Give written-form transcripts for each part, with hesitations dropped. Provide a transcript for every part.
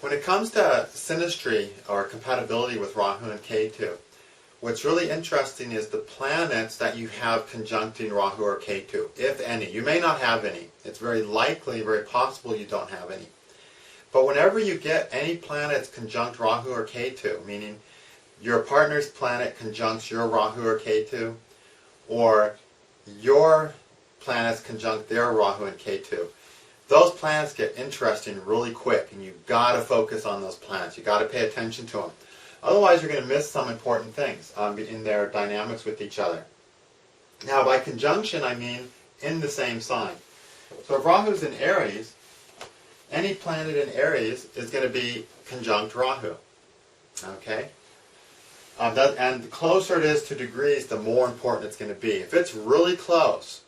When it comes to synastry or compatibility with Rahu and Ketu, what's really interesting is the planets that you have conjuncting Rahu or Ketu, if any. You may not have any. It's very likely, very possible you don't have any. But whenever you get any planets conjunct Rahu or Ketu, meaning your partner's planet conjuncts your Rahu or Ketu, or your planets conjunct their Rahu and Ketu, those planets get interesting really quick, and you've got to focus on those planets. You've got to pay attention to them. Otherwise, you're going to miss some important things in their dynamics with each other. Now, by conjunction, I mean in the same sign. So if Rahu's in Aries, any planet in Aries is going to be conjunct Rahu. Okay? And the closer it is to degrees, the more important it's going to be. If it's really close,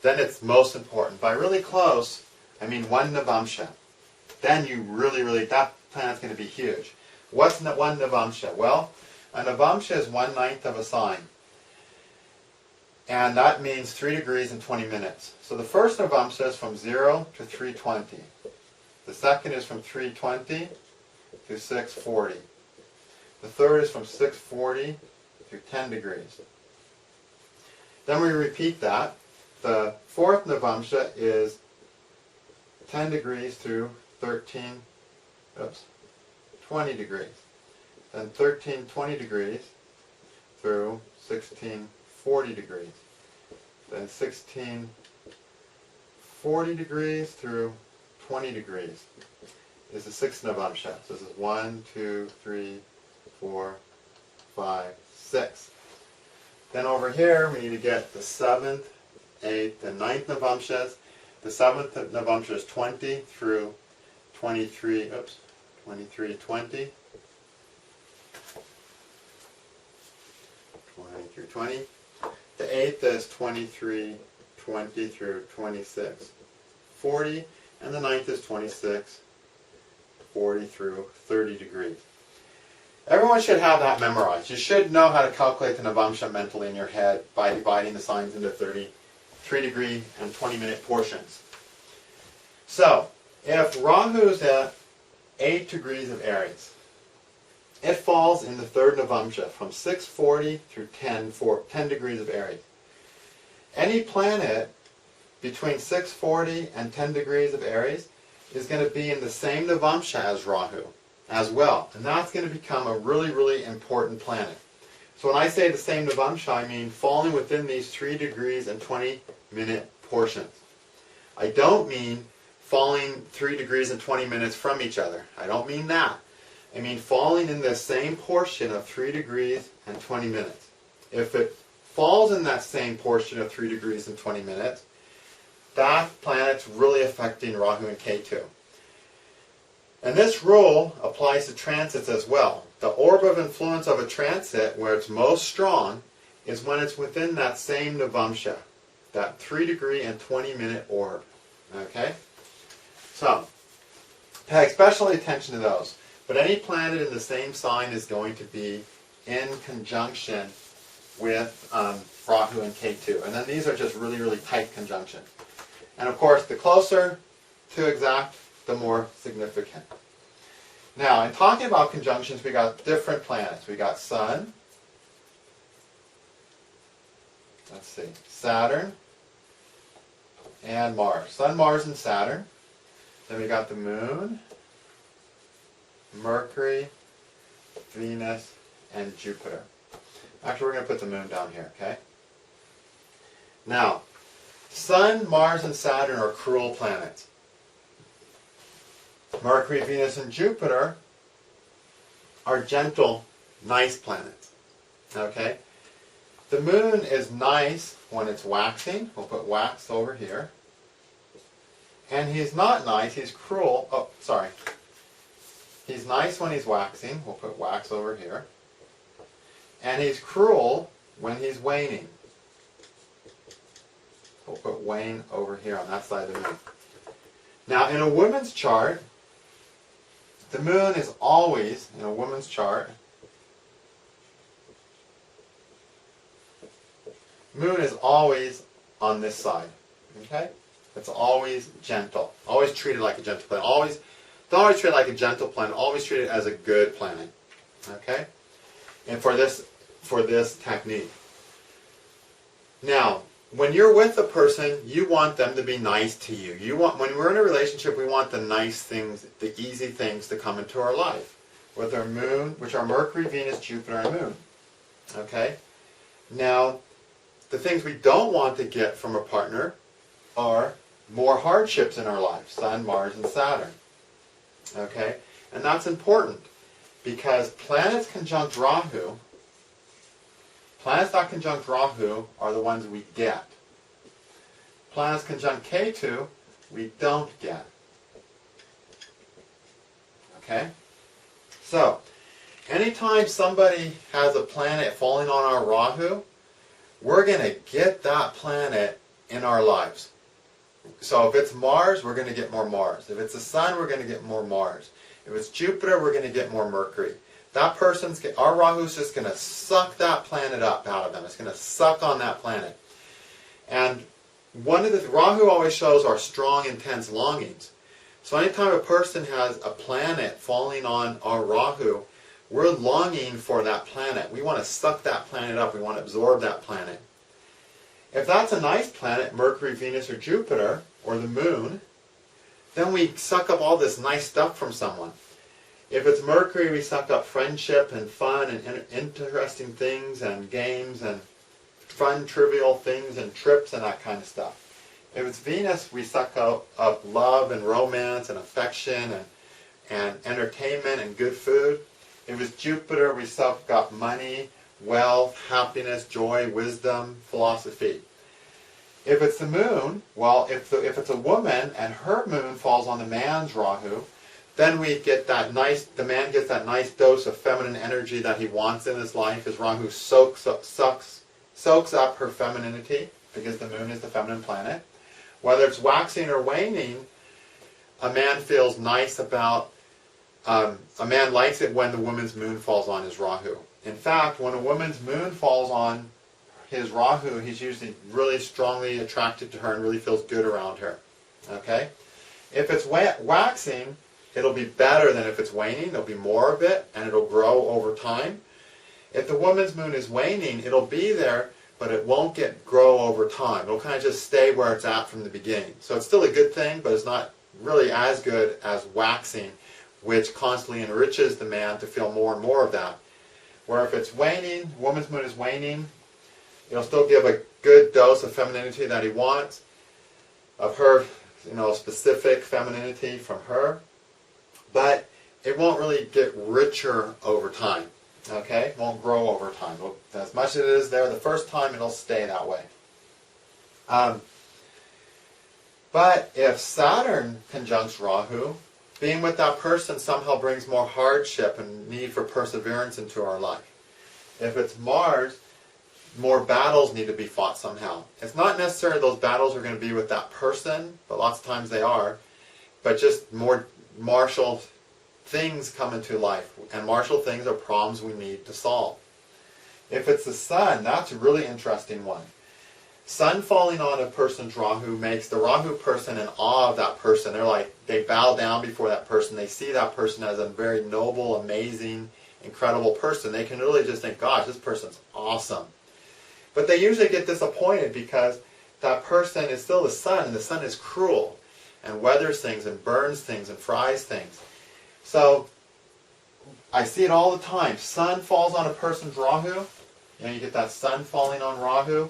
then it's most important. By really close, I mean 1 Navamsha. Then you really, that planet's going to be huge. What's 1 Navamsha? Well, a Navamsha is 1/9 of a sign. And that means 3 degrees and 20 minutes. So the first Navamsha is from 0 to 320. The second is from 320 to 640. The third is from 640 to 10 degrees. Then we repeat that. The fourth Navamsha is 10 degrees through 20 degrees. Then 20 degrees through 40 degrees. Then 40 degrees through 20 degrees is the sixth Navamsha. So this is 1, 2, 3, 4, 5, 6. Then over here we need to get the 7th, 8th, and 9th Navamshas. The 7th Navamsha is 20 through 23, 20. 20 through 20. The 8th is 23, 20 through 26, 40. And the 9th is 26, 40 through 30 degrees. Everyone should have that memorized. You should know how to calculate the Navamsha mentally in your head by dividing the signs into 3-degree and 20-minute portions. So, if Rahu's at 8 degrees of Aries, it falls in the third Navamsha from 640 through 10 degrees of Aries. Any planet between 640 and 10 degrees of Aries is going to be in the same Navamsha as Rahu as well. And that's going to become a really important planet. So when I say the same Navamsha, I mean falling within these 3 degrees and 20-minute portions. I don't mean falling 3 degrees and 20 minutes from each other. I don't mean that. I mean falling in the same portion of 3 degrees and 20 minutes. If it falls in that same portion of 3 degrees and 20 minutes, that planet's really affecting Rahu and Ketu. And this rule applies to transits as well. The orb of influence of a transit, where it's most strong, is when it's within that same Navamsha, that 3-degree and 20-minute orb. Okay? So, pay special attention to those. But any planet in the same sign is going to be in conjunction with Rahu and Ketu. And then these are just really tight conjunctions. And of course, the closer to exact, the more significant. Now, in talking about conjunctions, we got different planets. We got Sun, Saturn, and Mars. Sun, Mars, and Saturn. Then we got the Moon, Mercury, Venus, and Jupiter. Actually, we're going to put the Moon down here, okay? Now, Sun, Mars, and Saturn are cruel planets. Mercury, Venus, and Jupiter are gentle, nice planets. Okay? The Moon is nice when it's waxing. We'll put wax over here. And he's not nice, he's cruel. Oh, sorry. He's nice when he's waxing. We'll put wax over here. And he's cruel when he's waning. We'll put wane over here on that side of the Moon. Now, in a woman's chart, the Moon is always, in a woman's chart, Moon is always on this side. Okay? It's always gentle. Always treated like a gentle planet. Always Don't always treat it like a gentle planet. Always treat it as a good planet. Okay? And for this technique. Now, when you're with a person, you want them to be nice to you. When we're in a relationship, we want the nice things, the easy things to come into our life. With our moon, which are Mercury, Venus, Jupiter, and Moon. Okay? Now, the things we don't want to get from a partner are more hardships in our life. Sun, Mars, and Saturn. Okay? And that's important because planets conjunct Rahu, planets that conjunct Rahu are the ones we get. Planets conjunct Ketu, we don't get. Okay? So, anytime somebody has a planet falling on our Rahu, we're going to get that planet in our lives. So if it's Mars, we're going to get more Mars. If it's the Sun, we're going to get more Mars. If it's Jupiter, we're going to get more Mercury. That our Rahu's just going to suck that planet up out of them. It's going to suck on that planet. And Rahu always shows our strong, intense longings. So anytime a person has a planet falling on our Rahu, we're longing for that planet. We want to suck that planet up. We want to absorb that planet. If that's a nice planet, Mercury, Venus, or Jupiter, or the Moon, then we suck up all this nice stuff from someone. If it's Mercury, we suck up friendship and fun and interesting things and games and fun, trivial things and trips and that kind of stuff. If it's Venus, we suck up love and romance and affection and entertainment and good food. If it's Jupiter, we suck up money, wealth, happiness, joy, wisdom, philosophy. If it's the Moon, well, if it's a woman and her Moon falls on the man's Rahu, then we get that the man gets that nice dose of feminine energy that he wants in his life. His Rahu soaks up her femininity, because the Moon is the feminine planet. Whether it's waxing or waning, a man feels nice about, a man likes it when the woman's Moon falls on his Rahu. In fact, when a woman's Moon falls on his Rahu, he's usually really strongly attracted to her and really feels good around her. Okay? If it's waxing, it'll be better than if it's waning. There'll be more of it, and it'll grow over time. If the woman's Moon is waning, it'll be there, but it won't grow over time. It'll kind of just stay where it's at from the beginning. So it's still a good thing, but it's not really as good as waxing, which constantly enriches the man to feel more and more of that. Where if it's waning, woman's Moon is waning, it'll still give a good dose of femininity that he wants, of her, specific femininity from her, but it won't really get richer over time. Okay? It won't grow over time. As much as it is there the first time, it'll stay that way. But if Saturn conjuncts Rahu, being with that person somehow brings more hardship and need for perseverance into our life. If it's Mars, more battles need to be fought somehow. It's not necessarily those battles are going to be with that person, but lots of times they are. But just more martial things come into life, and martial things are problems we need to solve. If it's the Sun, that's a really interesting one. Sun falling on a person's Rahu makes the Rahu person in awe of that person. They bow down before that person. They see that person as a very noble, amazing, incredible person. They can really just think, gosh, this person's awesome. But they usually get disappointed because that person is still the Sun, and the Sun is cruel and weathers things and burns things and fries things. So I see it all the time. Sun falls on a person's Rahu. You get that Sun falling on Rahu.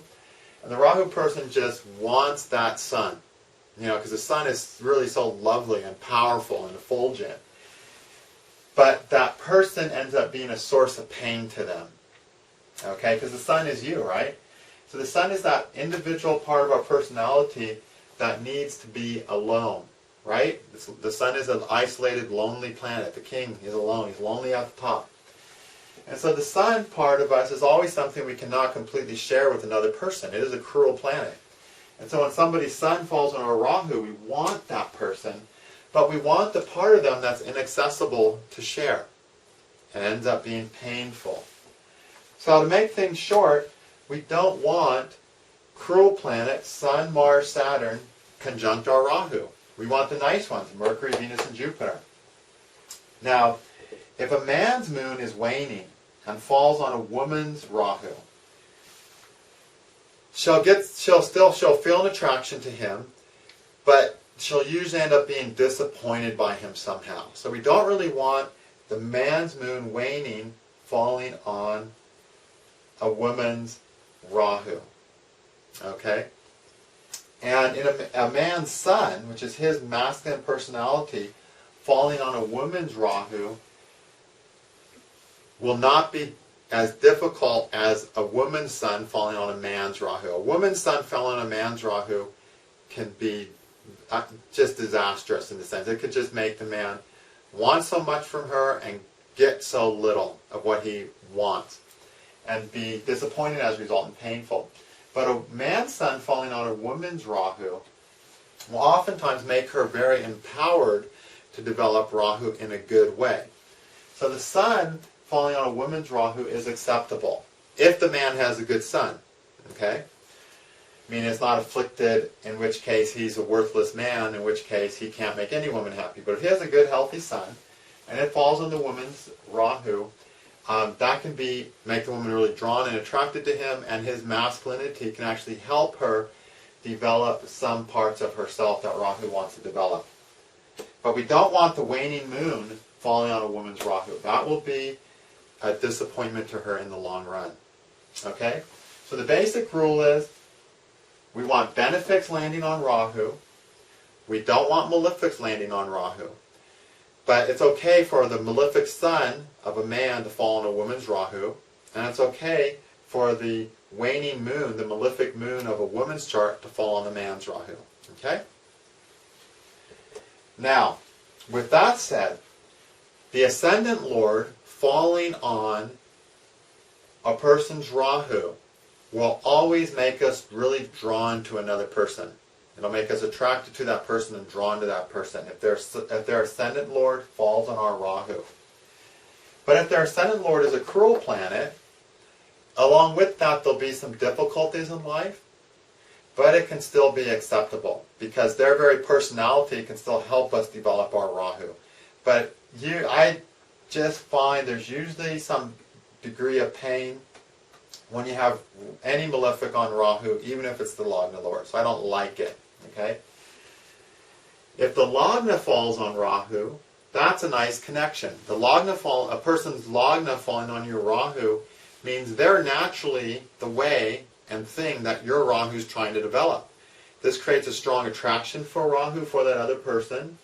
And the Rahu person just wants that Sun. Because the Sun is really so lovely and powerful and effulgent. But that person ends up being a source of pain to them. Okay? Because the Sun is you, right? So the Sun is that individual part of our personality that needs to be alone. Right? The Sun is an isolated, lonely planet. The king is alone. He's lonely at the top. And so the Sun part of us is always something we cannot completely share with another person. It is a cruel planet. And so when somebody's Sun falls on our Rahu, we want that person, but we want the part of them that's inaccessible to share. It ends up being painful. So to make things short, we don't want cruel planets, Sun, Mars, Saturn, conjunct our Rahu. We want the nice ones, Mercury, Venus, and Jupiter. Now, if a man's moon is waning and falls on a woman's Rahu, she'll feel an attraction to him, but she'll usually end up being disappointed by him somehow. So we don't really want the man's moon waning falling on a woman's Rahu. Okay? And in a man's sun, which is his masculine personality, falling on a woman's Rahu will not be as difficult as a woman's sun falling on a man's Rahu. A woman's sun falling on a man's Rahu can be just disastrous in the sense. It could just make the man want so much from her and get so little of what he wants and be disappointed as a result and painful. But a man's sun falling on a woman's Rahu will oftentimes make her very empowered to develop Rahu in a good way. So the sun falling on a woman's Rahu is acceptable if the man has a good sun. Okay? I mean, it's not afflicted, in which case he's a worthless man, in which case he can't make any woman happy. But if he has a good, healthy sun, and it falls on the woman's Rahu, that can make the woman really drawn and attracted to him, and his masculinity can actually help her develop some parts of herself that Rahu wants to develop. But we don't want the waning moon falling on a woman's Rahu. That will be a disappointment to her in the long run. Okay? So the basic rule is we want benefics landing on Rahu. We don't want malefics landing on Rahu. But it's okay for the malefic sun of a man to fall on a woman's Rahu, and it's okay for the waning moon, the malefic moon of a woman's chart, to fall on the man's Rahu. Okay? Now, with that said, the ascendant lord falling on a person's Rahu will always make us really drawn to another person. It'll make us attracted to that person and drawn to that person if their ascendant lord falls on our Rahu. But if their ascendant lord is a cruel planet, along with that there'll be some difficulties in life, but it can still be acceptable because their very personality can still help us develop our Rahu. But I just find there's usually some degree of pain when you have any malefic on Rahu, even if it's the Lagna Lord. So I don't like it. Okay? If the Lagna falls on Rahu, that's a nice connection. A person's Lagna falling on your Rahu means they're naturally the way and thing that your Rahu is trying to develop. This creates a strong attraction for Rahu for that other person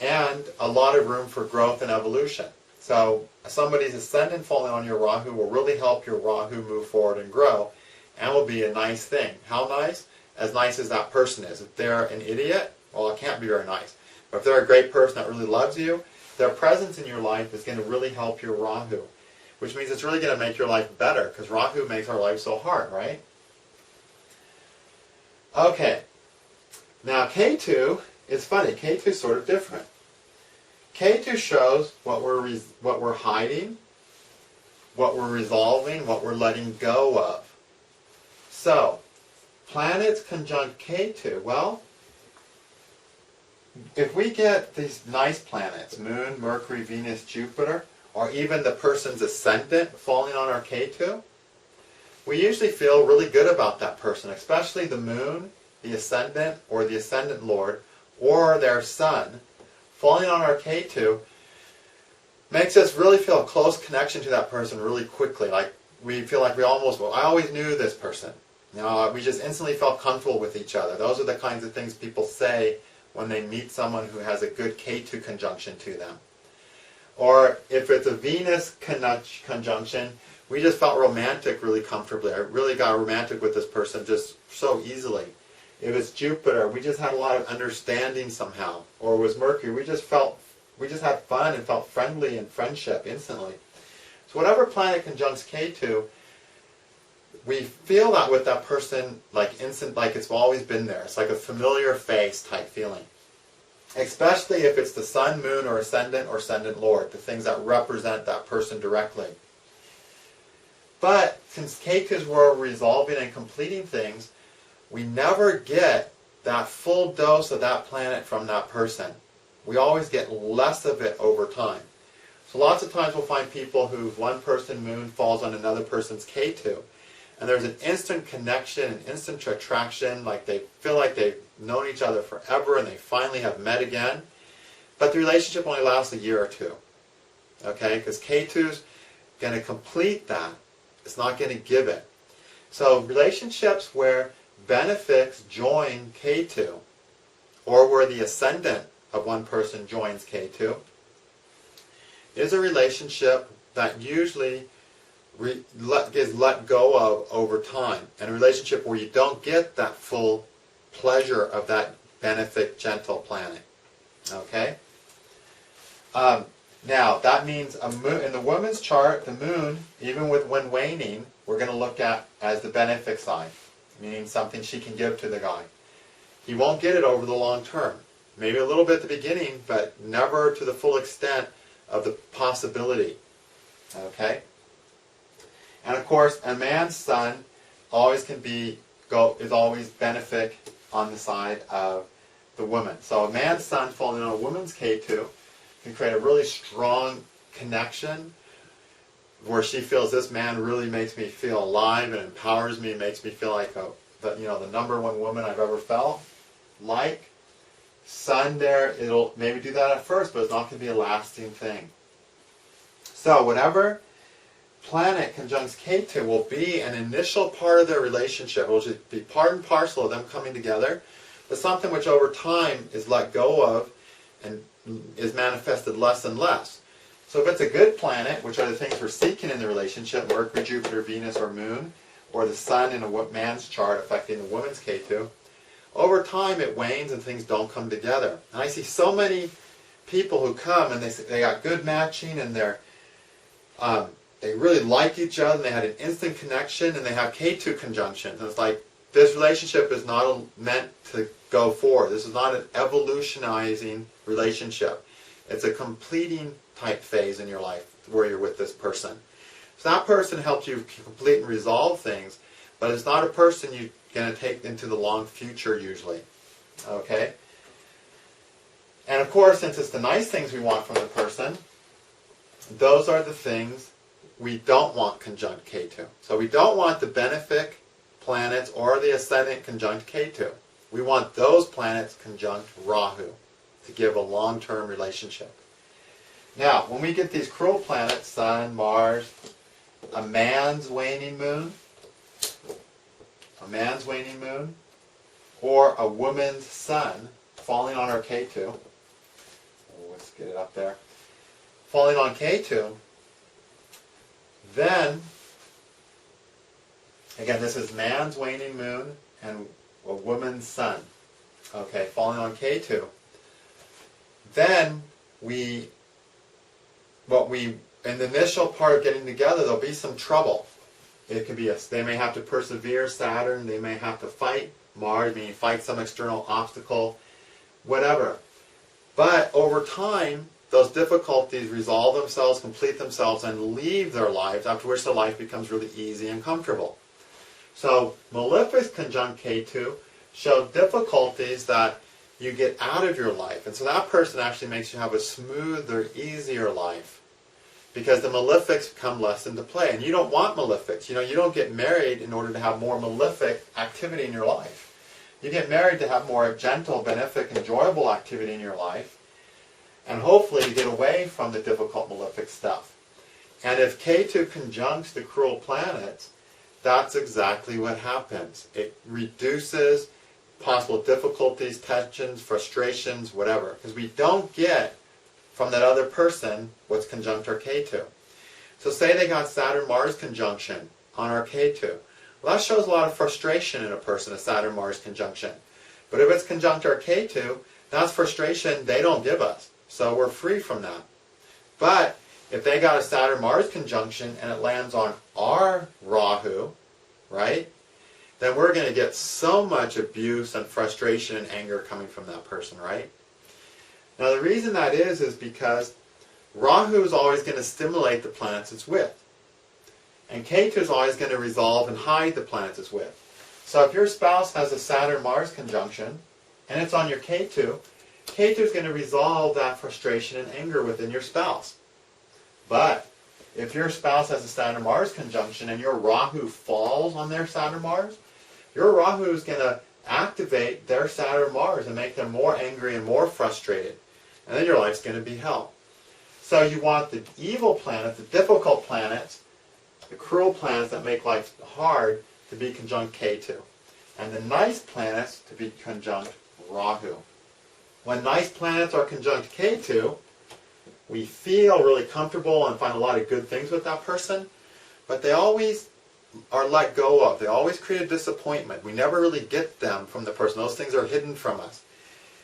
and a lot of room for growth and evolution. So somebody's ascendant falling on your Rahu will really help your Rahu move forward and grow and will be a nice thing. How nice? As nice as that person is. If they're an idiot, well, it can't be very nice. But if they're a great person that really loves you, their presence in your life is going to really help your Rahu, which means it's really going to make your life better because Rahu makes our life so hard, right? Okay. Now Ketu is funny. Ketu is sort of different. Ketu shows what we're hiding, what we're resolving, what we're letting go of. So, planets conjunct Ketu, well, if we get these nice planets, Moon, Mercury, Venus, Jupiter, or even the person's ascendant falling on our Ketu, we usually feel really good about that person, especially the Moon, the ascendant, or the ascendant lord, or their sun, falling on our Ketu makes us really feel a close connection to that person really quickly. Like we feel like I always knew this person. We just instantly felt comfortable with each other. Those are the kinds of things people say when they meet someone who has a good Ketu conjunction to them. Or if it's a Venus conjunction, we just felt romantic really comfortably. I really got romantic with this person just so easily. If it's Jupiter, we just had a lot of understanding somehow. Or it was Mercury, we just had fun and felt friendly and friendship instantly. So whatever planet conjuncts Ketu, we feel that with that person like it's always been there. It's like a familiar face type feeling. Especially if it's the sun, moon, or ascendant lord, the things that represent that person directly. But since Ketus were resolving and completing things, we never get that full dose of that planet from that person. We always get less of it over time. So lots of times we'll find people who one person moon falls on another person's Ketu. And there's an instant connection, an instant attraction, like they feel like they've known each other forever and they finally have met again. But the relationship only lasts a year or two. Okay? Because Ketu's going to complete that. It's not going to give it. So relationships where benefics join Ketu, or where the ascendant of one person joins Ketu, is a relationship that usually is let go of over time. And a relationship where you don't get that full pleasure of that benefic gentle planet. Okay? Now, that means a moon, in the woman's chart, the moon, even with when waning, we're going to look at as the benefic side, meaning something she can give to the guy. He won't get it over the long term. Maybe a little bit at the beginning, but never to the full extent of the possibility. Okay? And of course, a man's sun always is always benefic on the side of the woman. So a man's sun falling on a woman's Ketu can create a really strong connection where she feels this man really makes me feel alive and empowers me, makes me feel like the number one woman I've ever felt like. Sun there, it'll maybe do that at first, but it's not going to be a lasting thing. So whatever planet conjuncts Ketu will be an initial part of their relationship. It will just be part and parcel of them coming together, but something which over time is let go of and is manifested less and less. So if it's a good planet, which are the things we're seeking in the relationship, Mercury, Jupiter, Venus, or Moon, or the Sun in a man's chart affecting the woman's Ketu, over time it wanes and things don't come together. And I see so many people who come and they got good matching and they really like each other and they had an instant connection and they have Ketu conjunctions. And it's like, this relationship is not meant to go forward. This is not an evolutionizing relationship. It's a completing type phase in your life where you're with this person. So that person helps you complete and resolve things, but it's not a person you're going to take into the long future usually. Okay? And of course, since it's the nice things we want from the person, those are the things we don't want conjunct Ketu. So we don't want the benefic planets or the ascendant conjunct Ketu. We want those planets conjunct Rahu to give a long-term relationship. Now, when we get these cruel planets, Sun, Mars, a man's waning moon, or a woman's sun falling on our Ketu, let's get it up there, falling on Ketu, then, again, this is man's waning moon and a woman's sun, okay, falling on Ketu. Then in the initial part of getting together, there'll be some trouble. It could be they may have to persevere, Saturn, they may have to fight Mars, meaning fight some external obstacle, whatever. But over time, those difficulties resolve themselves, complete themselves, and leave their lives, after which the life becomes really easy and comfortable. So malefics conjunct Ketu show difficulties that you get out of your life. And so that person actually makes you have a smoother, easier life, because the malefics come less into play. And you don't want malefics. You don't get married in order to have more malefic activity in your life. You get married to have more gentle, benefic, enjoyable activity in your life, and hopefully to get away from the difficult malefic stuff. And if Ketu conjuncts the cruel planets, that's exactly what happens. It reduces possible difficulties, tensions, frustrations, whatever. Because we don't get from that other person what's conjunct our Ketu. So say they got Saturn-Mars conjunction on our Ketu. Well, that shows a lot of frustration in a person, a Saturn-Mars conjunction. But if it's conjunct our Ketu, that's frustration they don't give us. So we're free from that. But if they got a Saturn-Mars conjunction and it lands on our Rahu, right, then we're going to get so much abuse and frustration and anger coming from that person, right? Now the reason that is because Rahu is always going to stimulate the planets it's with. And Ketu is always going to resolve and hide the planets it's with. So if your spouse has a Saturn-Mars conjunction and it's on your Ketu, Ketu is going to resolve that frustration and anger within your spouse. But if your spouse has a Saturn-Mars conjunction and your Rahu falls on their Saturn-Mars, your Rahu is going to activate their Saturn-Mars and make them more angry and more frustrated. And then your life's going to be hell. So you want the evil planets, the difficult planets, the cruel planets that make life hard to be conjunct Ketu. And the nice planets to be conjunct Rahu. When nice planets are conjunct Ketu, we feel really comfortable and find a lot of good things with that person, but they always are let go of. They always create a disappointment. We never really get them from the person. Those things are hidden from us.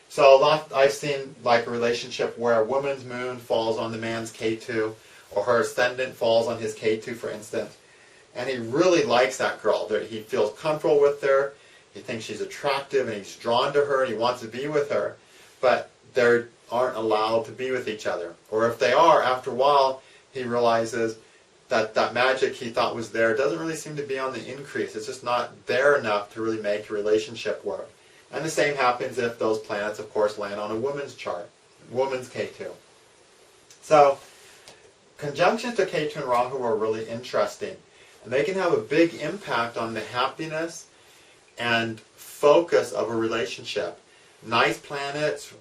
So I've seen like a relationship where a woman's moon falls on the man's Ketu, or her ascendant falls on his Ketu, for instance, and he really likes that girl. He feels comfortable with her. He thinks she's attractive, and he's drawn to her, and he wants to be with her, but they aren't allowed to be with each other. Or if they are, after a while, he realizes that that magic he thought was there doesn't really seem to be on the increase. It's just not there enough to really make a relationship work. And the same happens if those planets, of course, land on a woman's chart, woman's Ketu. So, conjunctions to Ketu and Rahu are really interesting. And they can have a big impact on the happiness and focus of a relationship. Nice planets,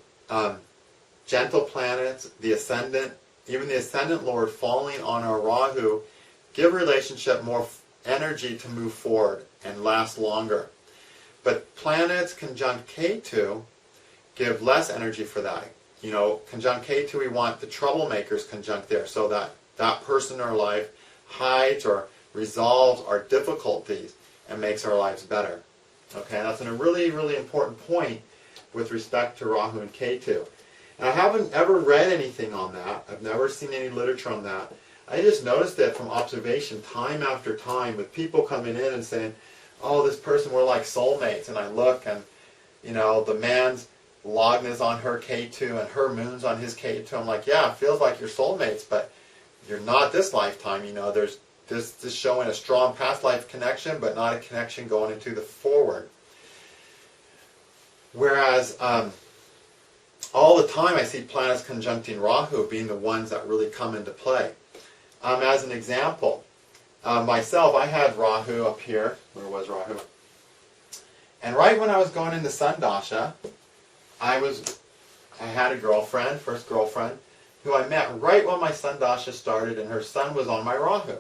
gentle planets, the ascendant, even the ascendant lord falling on our Rahu, give a relationship more energy to move forward and last longer. But planets conjunct Ketu give less energy for that. You know, conjunct Ketu, we want the troublemakers conjunct there, so that that person in our life hides or resolves our difficulties and makes our lives better. Okay, that's a really, really important point with respect to Rahu and Ketu. And I haven't ever read anything on that. I've never seen any literature on that. I just noticed it from observation time after time with people coming in and saying, oh, this person, we're like soulmates. And I look and, you know, the man's Lagna's on her Ketu and her moon's on his Ketu. I'm like, yeah, it feels like you're soulmates, but you're not this lifetime. You know, there's this showing a strong past life connection, but not a connection going into the forward. Whereas all the time I see planets conjuncting Rahu being the ones that really come into play. As an example, myself, I had Rahu up here. Where was Rahu? And right when I was going into Sun Dasha, I had a girlfriend, first girlfriend, who I met right when my Sun Dasha started, and her sun was on my Rahu.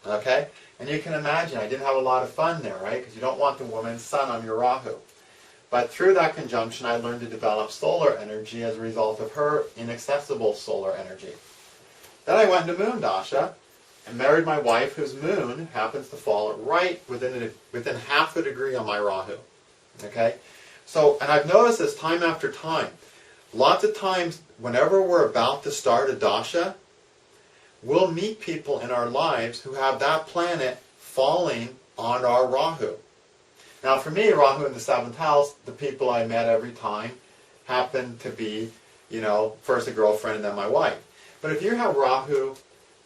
Okay? And you can imagine, I didn't have a lot of fun there, right? Because you don't want the woman's sun on your Rahu. But through that conjunction, I learned to develop solar energy as a result of her inaccessible solar energy. Then I went into Moon Dasha and married my wife, whose moon happens to fall right within half a degree on my Rahu. Okay? So, and I've noticed this time after time. Lots of times, whenever we're about to start a dasha, we'll meet people in our lives who have that planet falling on our Rahu. Now for me, Rahu in the 7th house, the people I met every time happened to be, you know, first a girlfriend and then my wife. But if you have Rahu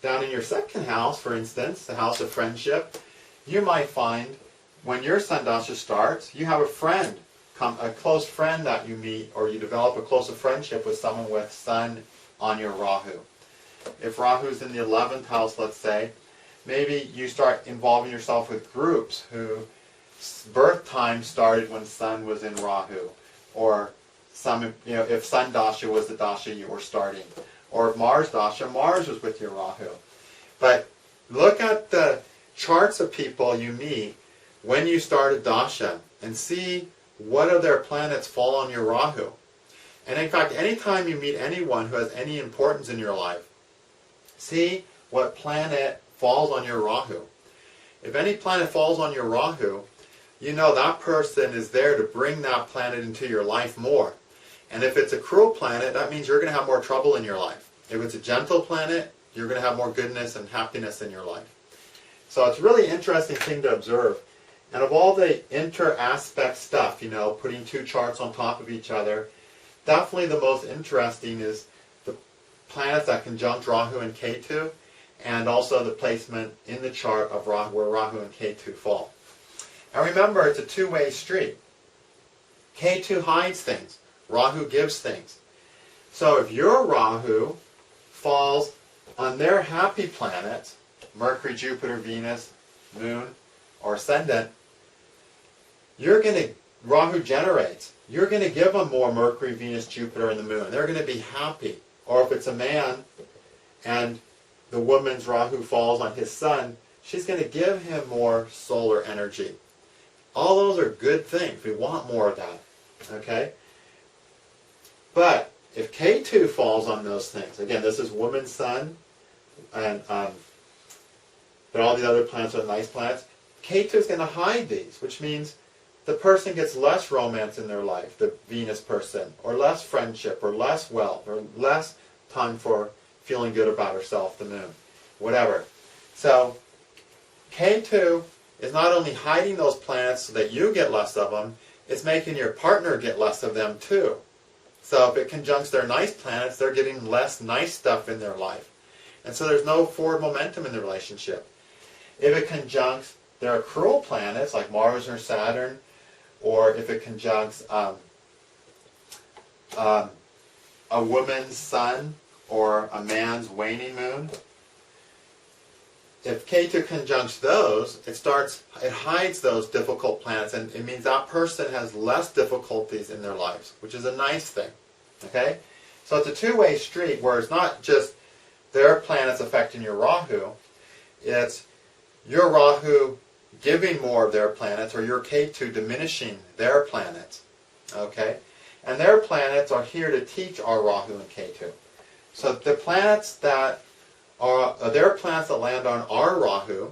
down in your 2nd house, for instance, the house of friendship, you might find when your Sun Dasha starts, you have a friend, a close friend that you meet, or you develop a closer friendship with someone with Sun on your Rahu. If Rahu's in the 11th house, let's say, maybe you start involving yourself with groups who birth time started when Sun was in Rahu, or if Sun Dasha was the Dasha you were starting, or if Mars Dasha, Mars was with your Rahu. But look at the charts of people you meet when you start a Dasha and see what of their planets fall on your Rahu. And in fact, anytime you meet anyone who has any importance in your life, see what planet falls on your Rahu. If any planet falls on your Rahu, you know that person is there to bring that planet into your life more. And if it's a cruel planet, that means you're going to have more trouble in your life. If it's a gentle planet, you're going to have more goodness and happiness in your life. So it's a really interesting thing to observe. And of all the inter-aspect stuff, you know, putting two charts on top of each other, definitely the most interesting is the planets that conjunct Rahu and Ketu, and also the placement in the chart of Rahu, where Rahu and Ketu fall. And remember, it's a two-way street. Ketu hides things. Rahu gives things. So if your Rahu falls on their happy planets, Mercury, Jupiter, Venus, Moon, or Ascendant, Rahu generates. You're going to give them more Mercury, Venus, Jupiter, and the Moon. They're going to be happy. Or if it's a man and the woman's Rahu falls on his sun, she's going to give him more solar energy. All those are good things. We want more of that. Okay? But if Ketu falls on those things, again, this is woman's sun, and but all these other planets are nice planets, Ketu is going to hide these, which means the person gets less romance in their life, the Venus person, or less friendship, or less wealth, or less time for feeling good about herself, the Moon, whatever. So Ketu is not only hiding those planets so that you get less of them, it's making your partner get less of them too. So if it conjuncts their nice planets, they're getting less nice stuff in their life. And so there's no forward momentum in the relationship. If it conjuncts their cruel planets, like Mars or Saturn, or if it conjuncts a woman's sun or a man's waning moon, if Ketu conjuncts those, it hides those difficult planets, and it means that person has less difficulties in their lives, which is a nice thing. Okay? So it's a two-way street where it's not just their planets affecting your Rahu, it's your Rahu giving more of their planets, or your Ketu diminishing their planets. Okay? And their planets are here to teach our Rahu and Ketu. So the planets that their planets that land on our Rahu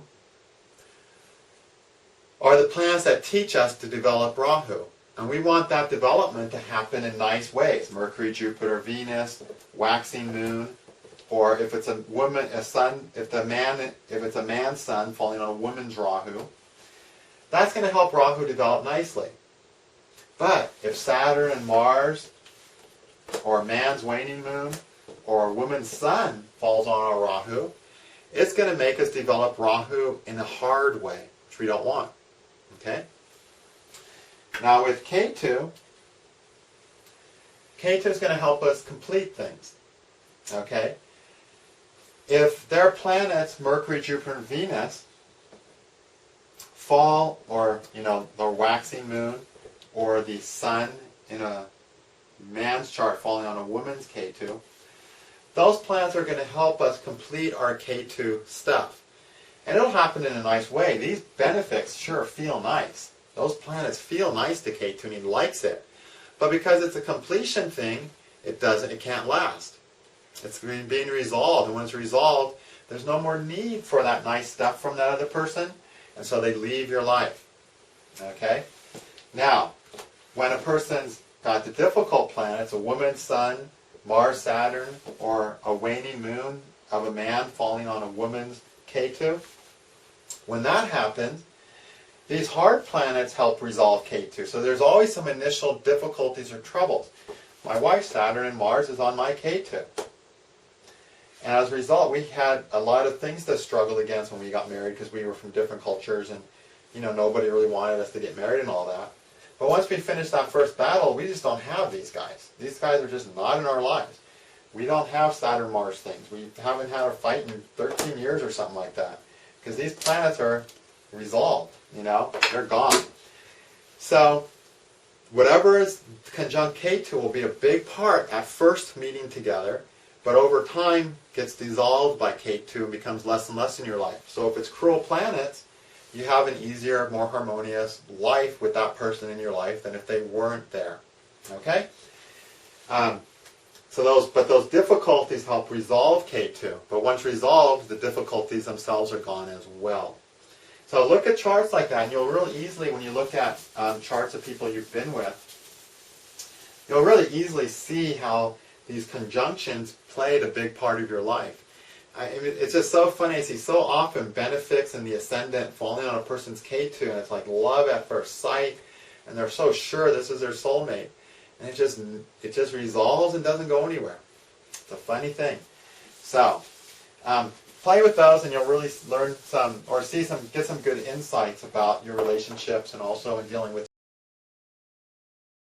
are the planets that teach us to develop Rahu. And we want that development to happen in nice ways. Mercury, Jupiter, Venus, waxing moon, or if it's a woman, a sun, if it's a man's sun falling on a woman's Rahu, that's going to help Rahu develop nicely. But if Saturn and Mars, or a man's waning moon, or a woman's sun falls on our Rahu, it's going to make us develop Rahu in a hard way, which we don't want. Okay? Now with Ketu is going to help us complete things. Okay? If their planets, Mercury, Jupiter, and Venus, fall, or, the waxing moon, or the sun in a man's chart falling on a woman's Ketu, those planets are going to help us complete our Ketu stuff. And it'll happen in a nice way. These benefits sure feel nice. Those planets feel nice to Ketu, and he likes it. But because it's a completion thing, it can't last. It's being resolved, and when it's resolved, there's no more need for that nice stuff from that other person, and so they leave your life. Okay? Now, when a person's got the difficult planets, a woman's sun, Mars, Saturn, or a waning moon of a man falling on a woman's Ketu, when that happens, these hard planets help resolve Ketu. So there's always some initial difficulties or troubles. My wife, Saturn and Mars, is on my Ketu. And as a result, we had a lot of things to struggle against when we got married, because we were from different cultures, and nobody really wanted us to get married and all that. But once we finished that first battle, we just don't have these guys. These guys are just not in our lives. We don't have Saturn-Mars things. We haven't had a fight in 13 years or something like that. Because these planets are resolved, they're gone. So, whatever is conjunct Ketu will be a big part at first meeting together, but over time gets dissolved by Ketu and becomes less and less in your life. So if it's cruel planets, you have an easier, more harmonious life with that person in your life than if they weren't there. Okay? But those difficulties help resolve Ketu. But once resolved, the difficulties themselves are gone as well. So look at charts like that, and you'll really easily, when you look at charts of people you've been with, you'll really easily see how these conjunctions played a big part of your life. It's just so funny. I see so often benefics in the ascendant falling on a person's Ketu, and it's like love at first sight, and they're so sure this is their soulmate, and it just resolves and doesn't go anywhere. It's a funny thing. So play with those, and you'll really learn get some good insights about your relationships, and also in dealing with